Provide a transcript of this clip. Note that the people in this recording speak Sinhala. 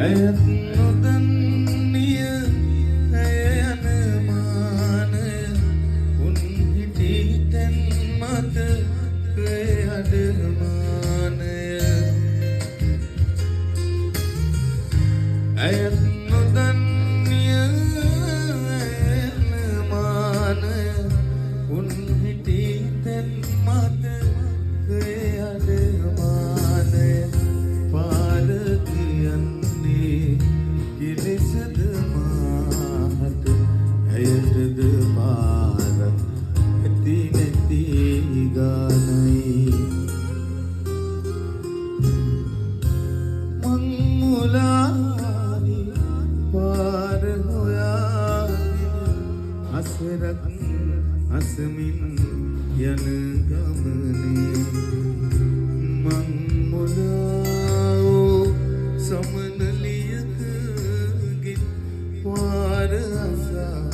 ඇයත් නොදන්නිය ඇය යන මානය උන් හිටි තැන් මත ඒ අඩමානය ඇයත් නොදන්නිය ඇය යන මානය උන් හිටි තැන් මත ඒ අඩමානය පාර කියන්නේ කිලිසද මාහට ඇයටද පාරක් ඇති නැති ගානයි මං මුලාවි පාර හොයාගෙන අසරක් අසමින් යන ගමනේ මං මුලාවෝ සමනලියකගෙන් පාර අසා